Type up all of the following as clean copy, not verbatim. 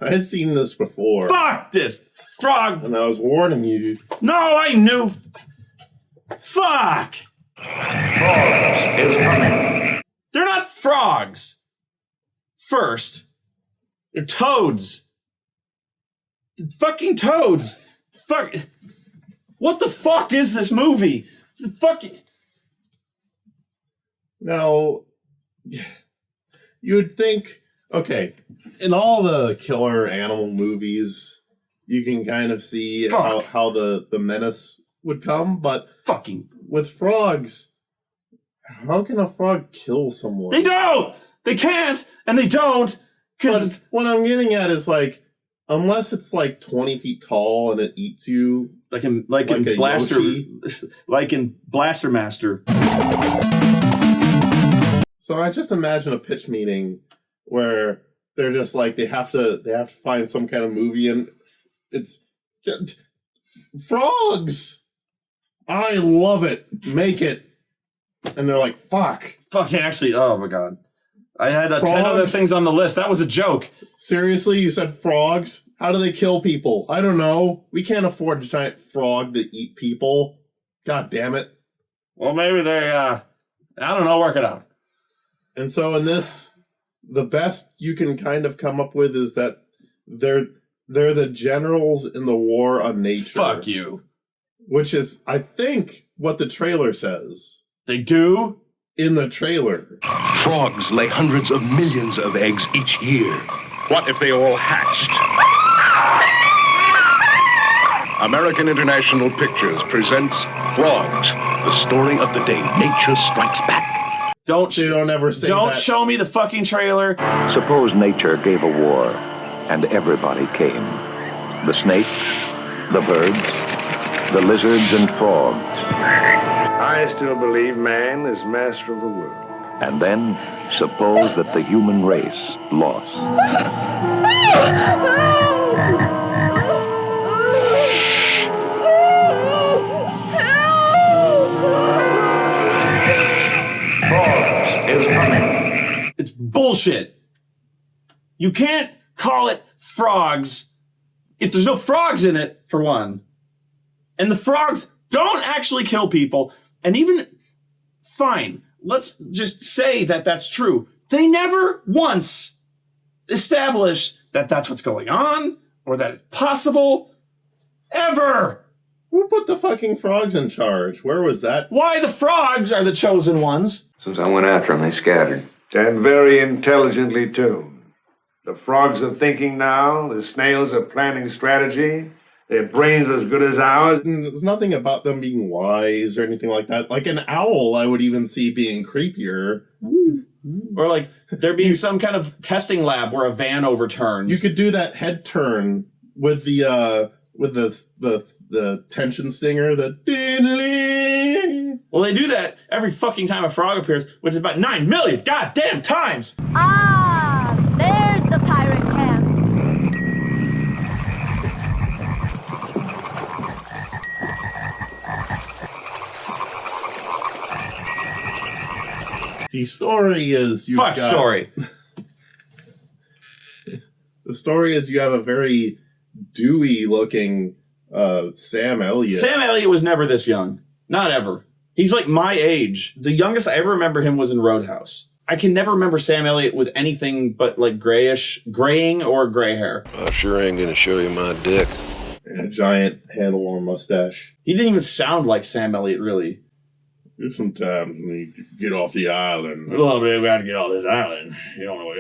I had seen this before. Fuck this frog. And I was warning you. No, I knew. Fuck. Frogs is coming. They're not frogs. First, they're toads. They're fucking toads. Fuck. What the fuck is this movie? The fuck. Now, you would think, okay, in all the killer animal movies, you can kind of see how the menace would come, but fucking with frogs, how can a frog kill someone? They don't! They can't, and they don't, because... What I'm getting at is, like, unless it's, like, 20 feet tall and it eats you... Like in Blaster... Yoshi. Like in Blaster Master. So I just imagine a pitch meeting where they're just like, they have to find some kind of movie, and it's... Frogs! I love it. Make it. And they're like, fuck. Fuck, actually, oh my god. I had 10 other things on the list. That was a joke. Seriously? You said frogs? How do they kill people? I don't know. We can't afford a giant frog to eat people. God damn it. Well, maybe they, I don't know, work it out. And so in this, the best you can kind of come up with is that they're the generals in the war on nature. Fuck you. Which is, I think, what the trailer says. They do? In the trailer. Frogs lay hundreds of millions of eggs each year. What if they all hatched? American International Pictures presents Frogs, the story of the day nature strikes back. Don't ever say that. Don't show me the fucking trailer. Suppose nature gave a war, and everybody came. The snakes, the birds, the lizards and frogs. I still believe man is master of the world. And then, suppose that the human race lost. Frogs is coming. It's bullshit. You can't call it frogs if there's no frogs in it, for one. And the frogs don't actually kill people. And even, fine, let's just say that that's true. They never once establish that that's what's going on or that it's possible. Ever. Who put the fucking frogs in charge? Where was that? Why the frogs are the chosen ones? Since I went after them, they scattered. And very intelligently, too. The frogs are thinking now. The snails are planning strategy. Their brains as good as ours. There's nothing about them being wise or anything like that. Like an owl, I would even see being creepier. Or like there being some kind of testing lab where a van overturns. You could do that head turn with the tension stinger. Well, they do that every fucking time a frog appears, which is about 9 million goddamn times. Ah, there's the pirate camp. The story is story. The story is you have a very dewy looking Sam Elliott. Sam Elliott was never this young. Not ever. He's like my age. The youngest I ever remember him was in Roadhouse. I can never remember Sam Elliott with anything but like graying or gray hair. I sure ain't gonna show you my dick. And a giant handlebar mustache. He didn't even sound like Sam Elliott, really. Sometimes when you get off the island. Well, we got to get off this island. You don't know what.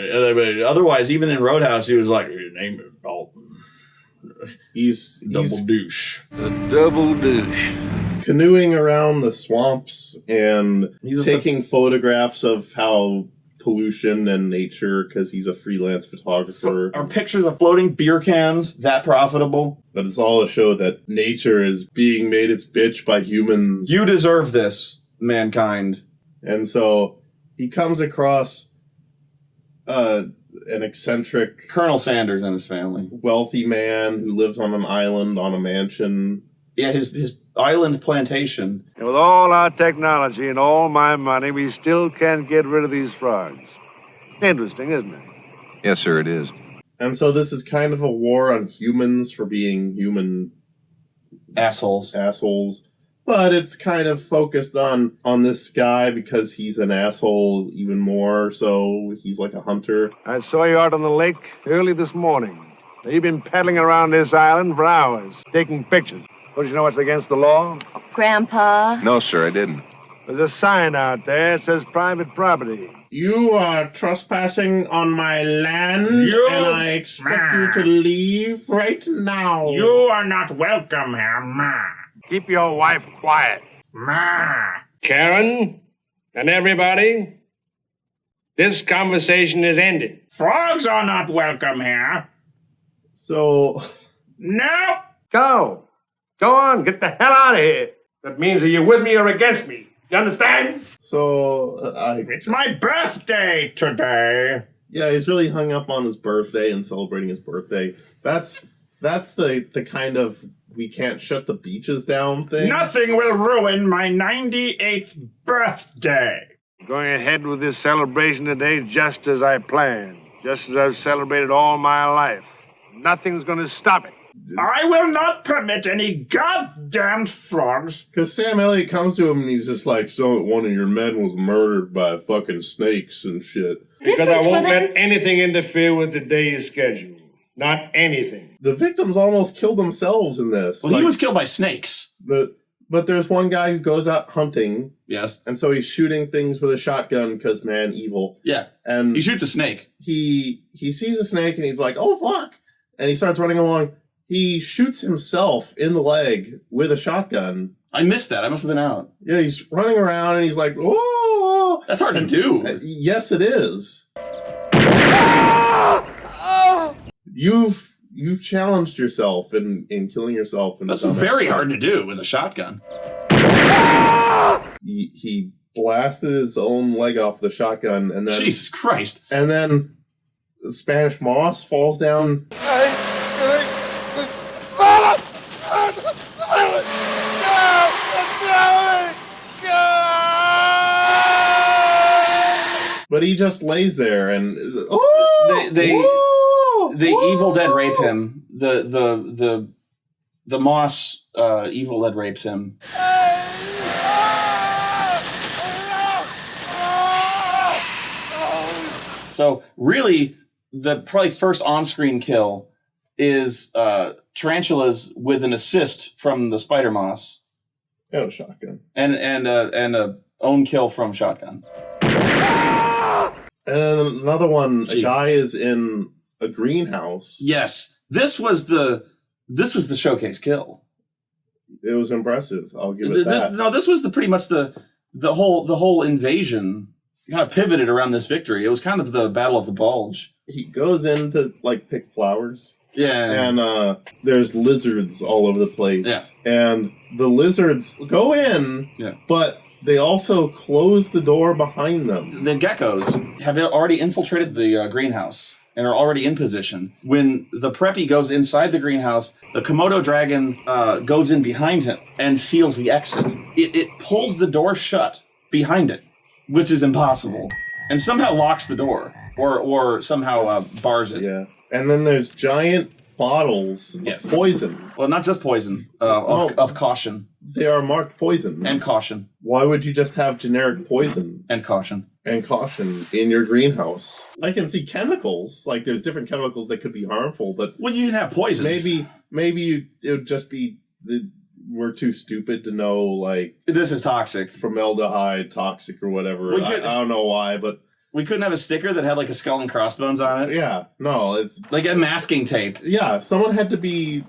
Otherwise, even in Roadhouse, he was like, "Your name is Dalton." He's double douche. A double douche. Canoeing around the swamps and taking photographs of how pollution and nature, because he's a freelance photographer. Are pictures of floating beer cans that profitable? But it's all a show that nature is being made its bitch by humans. You deserve this, mankind. And so he comes across an eccentric Colonel Sanders and his family, wealthy man who lives on an island on a mansion. Yeah, his island plantation. And with all our technology and all my money, we still can't get rid of these frogs. Interesting, isn't it? Yes, sir, it is. And so this is kind of a war on humans for being human assholes. But it's kind of focused on this guy because he's an asshole even more, so he's like a hunter. I saw you out on the lake early this morning. You've been paddling around this island for hours, taking pictures. Don't you know what's against the law? Grandpa? No, sir, I didn't. There's a sign out there that says private property. You are trespassing on my land, and I expect you to leave right now. You are not welcome here, Ma. Keep your wife quiet. Ma. Karen and everybody, this conversation is ended. Frogs are not welcome here. So... No! Go on, get the hell out of here. That means that you're with me or against me. You understand? So, It's my birthday today. Yeah, he's really hung up on his birthday and celebrating his birthday. That's the kind of we can't shut the beaches down thing. Nothing will ruin my 98th birthday. Going ahead with this celebration today just as I planned. Just as I've celebrated all my life. Nothing's going to stop it. I will not permit any goddamned frogs. Because Sam Elliott comes to him and he's just like, so one of your men was murdered by fucking snakes and shit. Because I won't let anything interfere with today's schedule. Not anything. The victims almost killed themselves in this. Well, he was killed by snakes. But there's one guy who goes out hunting. Yes. And so he's shooting things with a shotgun because, man, evil. Yeah. And he shoots a snake. He sees a snake and he's like, oh, fuck. And he starts running along. He shoots himself in the leg with a shotgun. I missed that. I must have been out. Yeah, he's running around and he's like, oh. That's hard to do. Yes, it is. You've challenged yourself in killing yourself. That's very hard to do with a shotgun. He blasted his own leg off the shotgun, and then Jesus Christ! And then the Spanish moss falls down. But he just lays there, and the Evil Dead rape him. The Moss Evil Dead rapes him. So really, the probably first on-screen kill is tarantulas with an assist from the spider moss. And a shotgun. And a own kill from shotgun. And another one, a guy is in a greenhouse. Yes. This was the showcase kill. It was impressive. I'll give it that. This was pretty much the whole invasion kind of pivoted around this victory. It was kind of the Battle of the Bulge. He goes in to like pick flowers. Yeah. And there's lizards all over the place. Yeah. And the lizards go in, but they also close the door behind them. The geckos have already infiltrated the greenhouse and are already in position. When the preppy goes inside the greenhouse, the Komodo dragon goes in behind him and seals the exit. It pulls the door shut behind it, which is impossible, and somehow locks the door or somehow bars it. Yeah. And then there's giant bottles of poison. Well, not just poison, of caution. They are marked poison. And caution. Why would you just have generic poison? And caution. And caution in your greenhouse. I can see chemicals. Like, there's different chemicals that could be harmful, but... Well, you can have poisons. Maybe it would just be... We're too stupid to know, like... This is toxic. Formaldehyde, toxic, or whatever. I don't know why, but... We couldn't have a sticker that had like a skull and crossbones on it? Yeah, no, it's... Like a masking tape. Yeah, someone had to be,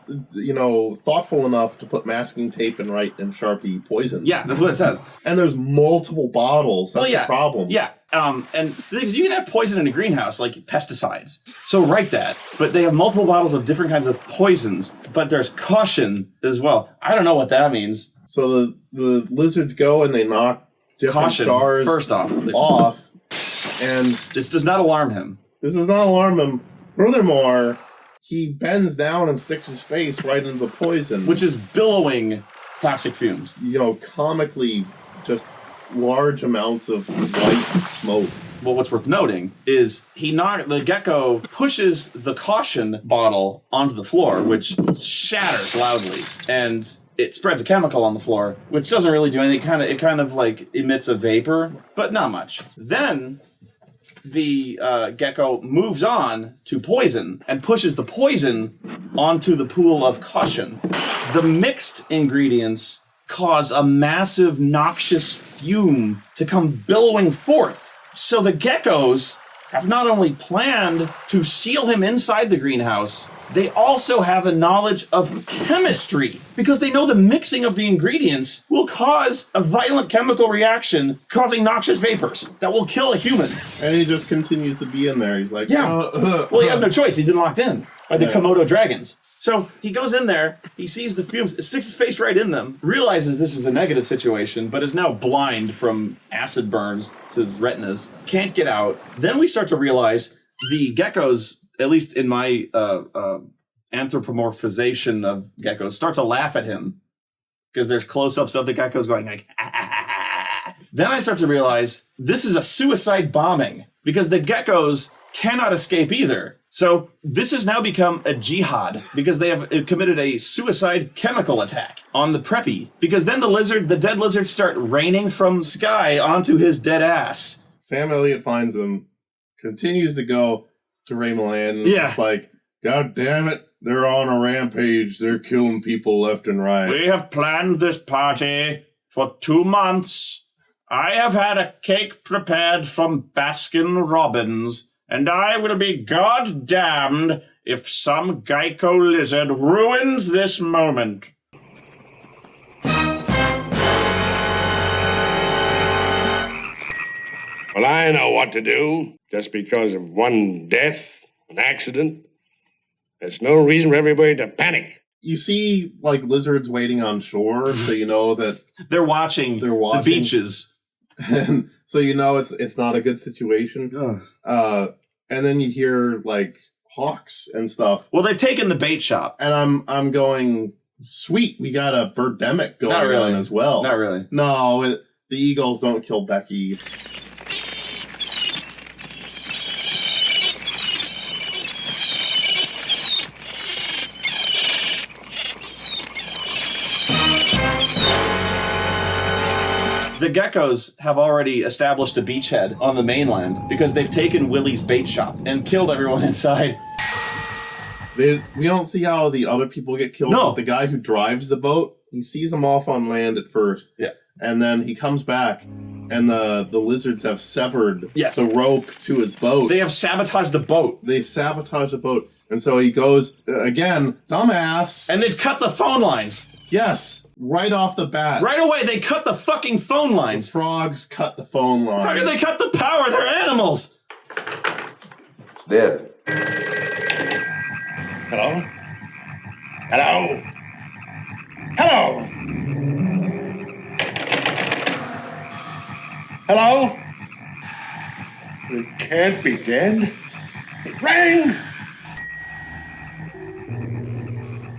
thoughtful enough to put masking tape and write in Sharpie poison. Yeah, that's what it says. And there's multiple bottles. That's the problem. Yeah, and the thing is, you can have poison in a greenhouse, like pesticides. So write that. But they have multiple bottles of different kinds of poisons, but there's caution as well. I don't know what that means. So the lizards go and they knock different jars first off. And this does not alarm him. This does not alarm him. Furthermore, he bends down and sticks his face right into the poison. Which is billowing toxic fumes. Comically just large amounts of white smoke. Well, what's worth noting is the gecko pushes the caution bottle onto the floor, which shatters loudly, and it spreads a chemical on the floor, which doesn't really do anything. It kind of like emits a vapor, but not much. Then the gecko moves on to poison and pushes the poison onto the pool of caution. The mixed ingredients cause a massive noxious fume to come billowing forth. So the geckos have not only planned to seal him inside the greenhouse, they also have a knowledge of chemistry because they know the mixing of the ingredients will cause a violent chemical reaction causing noxious vapors that will kill a human. And he just continues to be in there. He's like, well, he has no choice. He's been locked in by the Komodo dragons. So he goes in there, he sees the fumes, sticks his face right in them, realizes this is a negative situation, but is now blind from acid burns to his retinas, can't get out. Then we start to realize the geckos, at least in my anthropomorphization of geckos, start to laugh at him because there's close-ups of the geckos going like, ah. Then I start to realize this is a suicide bombing because the geckos cannot escape either. So this has now become a jihad because they have committed a suicide chemical attack on the preppy. Because then the dead lizards start raining from the sky onto his dead ass. Sam Elliott finds them, continues to go to Ray Milland, and it's like, God damn it, they're on a rampage. They're killing people left and right. We have planned this party for 2 months. I have had a cake prepared from Baskin Robbins. And I will be goddamned if some Geico lizard ruins this moment. Well, I know what to do. Just because of one death, an accident, there's no reason for everybody to panic. You see, like, lizards waiting on shore, so you know that they're watching the beaches. And so you know it's not a good situation. And then you hear like hawks and stuff. Well, they've taken the bait shop, and I'm going, sweet. We got a birdemic going on as well. Not really. No, the eagles don't kill Becky. The geckos have already established a beachhead on the mainland because they've taken Willie's bait shop and killed everyone inside. We don't see how the other people get killed. No. But the guy who drives the boat, he sees them off on land at first. Yeah. And then he comes back, and the lizards have severed the rope to his boat. They have sabotaged the boat. They've sabotaged the boat. And so he goes, again, dumbass. And they've cut the phone lines. Yes. Right off the bat. Right away, they cut the fucking phone lines. The frogs cut the phone lines. How can they cut the power? They're animals. Dead. Hello? Hello? Hello? Hello? It can't be dead. It rang!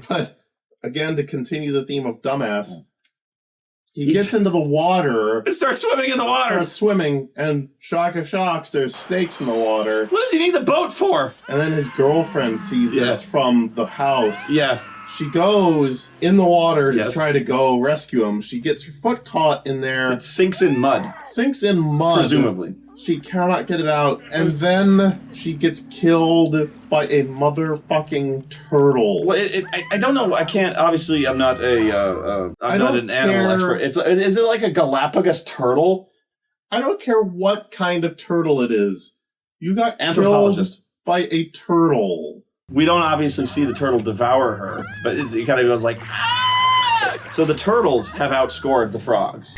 But again, to continue the theme of dumbass, he gets into the water. And starts swimming in the water. Starts swimming, and shock of shocks, there's snakes in the water. What does he need the boat for? And then his girlfriend sees this from the house. Yes. She goes in the water to try to go rescue him. She gets her foot caught in there. It sinks in mud. Sinks in mud. Presumably. She cannot get it out. And then she gets killed by a motherfucking turtle. Well, I don't know. I can't. Obviously, I'm not an animal expert. Is it like a Galapagos turtle? I don't care what kind of turtle it is. You got killed by a turtle. We don't obviously see the turtle devour her, but it kind of goes like, ah! So the turtles have outscored the frogs.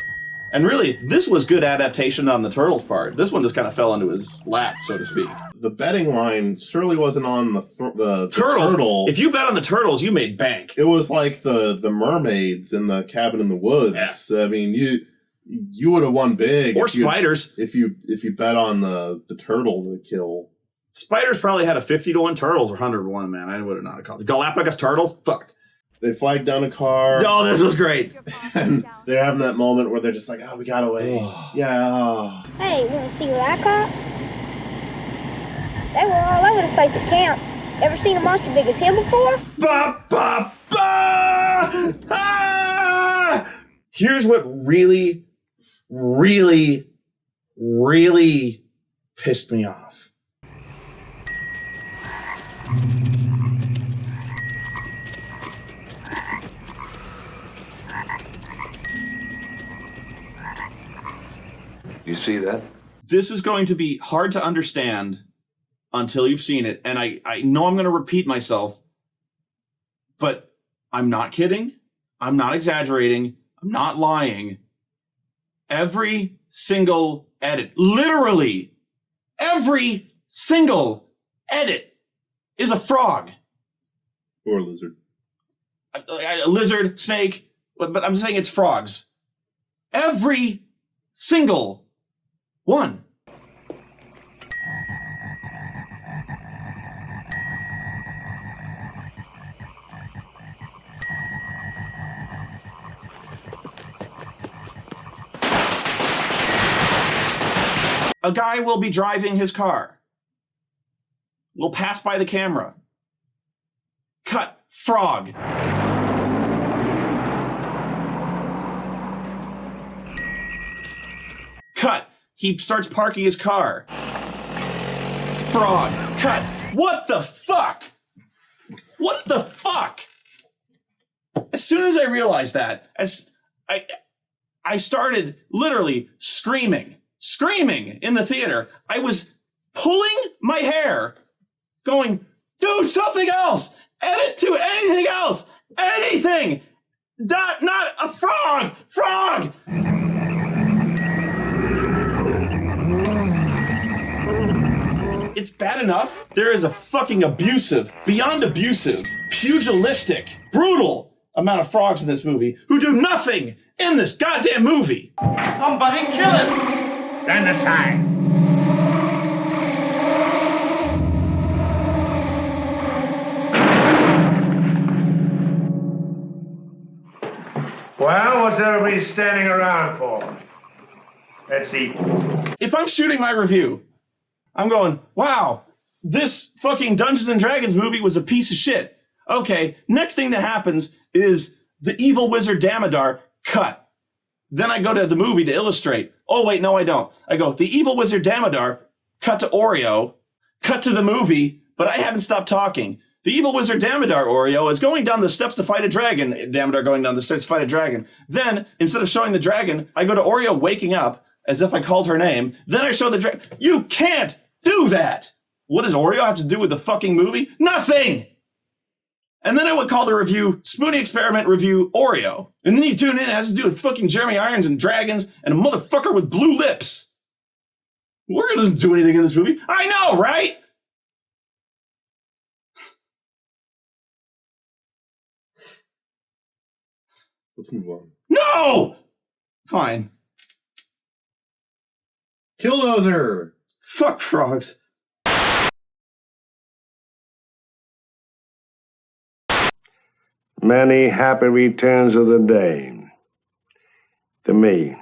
And really, this was good adaptation on the turtle's part. This one just kind of fell into his lap, so to speak. The betting line surely wasn't on the turtle. If you bet on the turtles, you made bank. It was like the mermaids in the cabin in the woods. Yeah. I mean, you would have won big. Or spiders. If you bet on the turtle to kill. Spiders probably had a 50-1, turtles were 100-1, man. I would have not called it. Galapagos turtles? Fuck. They flagged down a car. Oh, this was great. And they're having that moment where they're just like, oh, we got away. Yeah. Hey, you want to see what I caught? They were all over the place at camp. Ever seen a monster big as him before? Ba, ba, ba! Ah! Here's what really, really, really pissed me off. You see that? This is going to be hard to understand until you've seen it. And I know I'm going to repeat myself, but I'm not kidding. I'm not exaggerating. I'm not lying. Every single edit, literally every single edit is a frog. Or a lizard. A lizard, snake, but I'm saying it's frogs. Every single one. A guy will be driving his car. Will pass by the camera. Cut. Frog. Cut. He starts parking his car. Frog. Cut. What the fuck? What the fuck? As soon as I realized that, I started literally screaming in the theater. I was pulling my hair, going, do something else. Edit to anything else. Anything. Not a frog. Frog. It's bad enough. There is a fucking abusive, beyond abusive, pugilistic, brutal amount of frogs in this movie who do nothing in this goddamn movie. Somebody kill him. Stand aside. Well, what's everybody standing around for? Let's eat. If I'm shooting my review, I'm going, wow, this fucking Dungeons and Dragons movie was a piece of shit. Okay, next thing that happens is the evil wizard Damodar cut. Then I go to the movie to illustrate. Oh, wait, no, I don't. I go, the evil wizard Damodar, cut to Oreo, cut to the movie, but I haven't stopped talking. The evil wizard Damodar Oreo is going down the steps to fight a dragon. Damodar going down the steps to fight a dragon. Then, instead of showing the dragon, I go to Oreo waking up as if I called her name. Then I show the dragon. You can't do that! What does Oreo have to do with the fucking movie? Nothing! And then I would call the review Spoonie Experiment Review Oreo. And then you tune in, it has to do with fucking Jeremy Irons and dragons and a motherfucker with blue lips. Oreo doesn't do anything in this movie. I know, right? Let's move on. No! Fine. Killdozer! Fuck frogs. Many happy returns of the day. To me.